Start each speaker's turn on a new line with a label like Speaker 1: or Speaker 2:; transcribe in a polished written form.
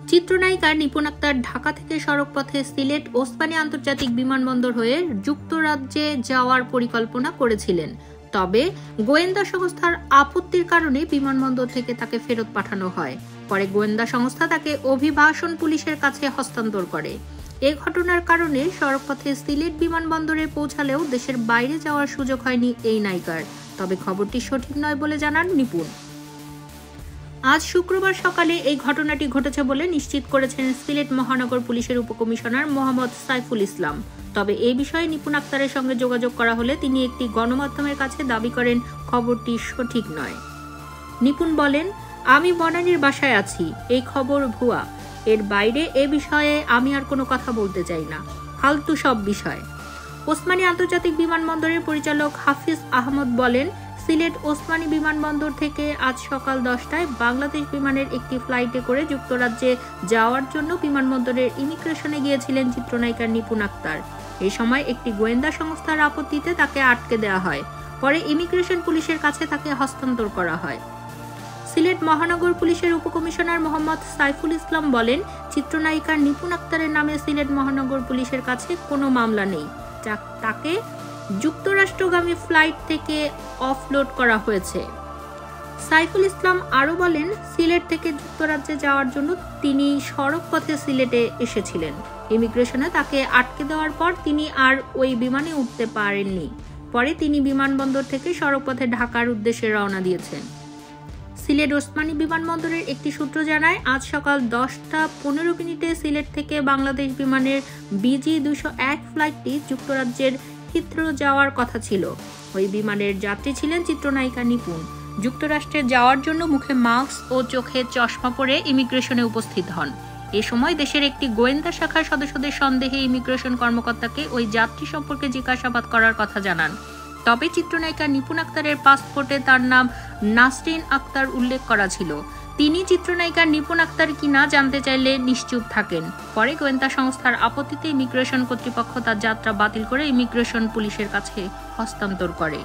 Speaker 1: চিত্রনায়িকা নিপুণ আক্তার ঢাকা থেকে সড়কপথে সিলেট ওসমানী আন্তর্জাতিক বিমানবন্দর হয়ে যুক্তরাজ্যে যাওয়ার পরিকল্পনা করেছিলেন। তবে গোয়েন্দা সংস্থার আপত্তির কারণে বিমানবন্দর থেকে তাকে ফেরত পাঠানো হয়। পরে গোয়েন্দা সংস্থা তাকে অভিবাসন পুলিশের কাছে হস্তান্তর করে। এই ঘটনার কারণে সড়কপথে সিলেট বিমানবন্দরে পৌঁছালেও দেশের বাইরে যাওয়ার সুযোগ হয়নি এই নায়িকার। তবে খবরটি সঠিক নয় বলে জানান নিপুণ। আজ শুক্রবার সকালে এই ঘটনাটি ঘটেছে বলে নিশ্চিত করেছেন সিলেট মহানগর পুলিশের উপকমিশনার মোহাম্মদ সাইফুল ইসলাম। তবে এই বিষয়ে নিপুণ আক্তারের সঙ্গে যোগাযোগ করা হলে তিনি একটি গণমাধ্যমের কাছে দাবি করেন খবরটি সঠিক নয়। নিপুণ বলেন, আমি বনানীর বাসায় আছি, এই খবর ভুয়া। এর বাইরে এ বিষয়ে আমি আর কোনো কথা বলতে চাই না, ফালতু সব বিষয়। ওসমানী আন্তর্জাতিক বিমানবন্দরের পরিচালক হাফিজ আহমদ বলেন, সিলেট ওসমানী বিমানবন্দর থেকে আজ সকাল 10টায় বাংলাদেশ বিমানের একটি ফ্লাইটে করে যুক্তরাজ্যে যাওয়ার জন্য বিমানবন্দরের ইমিগ্রেশনে গিয়েছিলেন চিত্রনায়িকা নিপুণ আক্তার। এই সময় একটি গোয়েন্দা সংস্থার আপত্তিতে তাকে আটকে দেওয়া হয়। পরে ইমিগ্রেশন পুলিশের কাছে তাকে হস্তান্তর করা হয়। সিলেট মহানগর পুলিশের উপকমিশনার মোহাম্মদ সাইফুল ইসলাম বলেন, চিত্রনায়িকা নিপুণ আক্তারের নামে সিলেট মহানগর পুলিশের কাছে কোনো মামলা নেই। তাকে যুক্তরাষ্ট্রগামী ফ্লাইট থেকে অফলোড করা হয়েছে। সাইফুল ইসলাম আরও বলেন, সিলেট থেকে যুক্তরাজ্যে যাওয়ার জন্য তিনি সড়ক পথে সিলেটে এসেছিলেন। ইমিগ্রেশনে তাকে আটকে দেওয়ার পর তিনি আর ওই বিমানে উঠতে পারেননি। পরে তিনি বিমানবন্দর থেকে সড়কপথে ঢাকার উদ্দেশ্যে রওনা দিয়েছেন। সিলেট ওসমানী বিমানবন্দরের একটি সূত্র জানায়, আজ সকাল 10টা 15 সিলেট থেকে বাংলাদেশ বিমানের BG-201 ফ্লাইটটি যুক্তরাজ্যের হিথ্রো যাওয়ার কথা ছিল। ওই বিমানের যাত্রী ছিলেন চিত্রনায়িকা নিপুণ। যুক্তরাষ্ট্রে যাওয়ার জন্য মুখে মাস্ক ও চোখে চশমা পরে ইমিগ্রেশনে উপস্থিত হন। এ সময় দেশের একটি গোয়েন্দা শাখার সদস্যদের সন্দেহে ইমিগ্রেশন কর্মকর্তাকে ওই যাত্রী সম্পর্কে জিজ্ঞাসাবাদ করার কথা জানান। তবে চিত্রনায়িকা নিপুণ আক্তারের পাসপোর্টে তার নাম নাসরিন আক্তার উল্লেখ করা ছিল। তিনি চিত্রনায়িকা নিপুণ আক্তার কিনা জানতে চাইলে নিশ্চুপ থাকেন। পরে গোয়েন্দা সংস্থার আপত্তিতে ইমিগ্রেশন কর্তৃপক্ষ তার যাত্রা বাতিল করে ইমিগ্রেশন পুলিশের কাছে হস্তান্তর করে।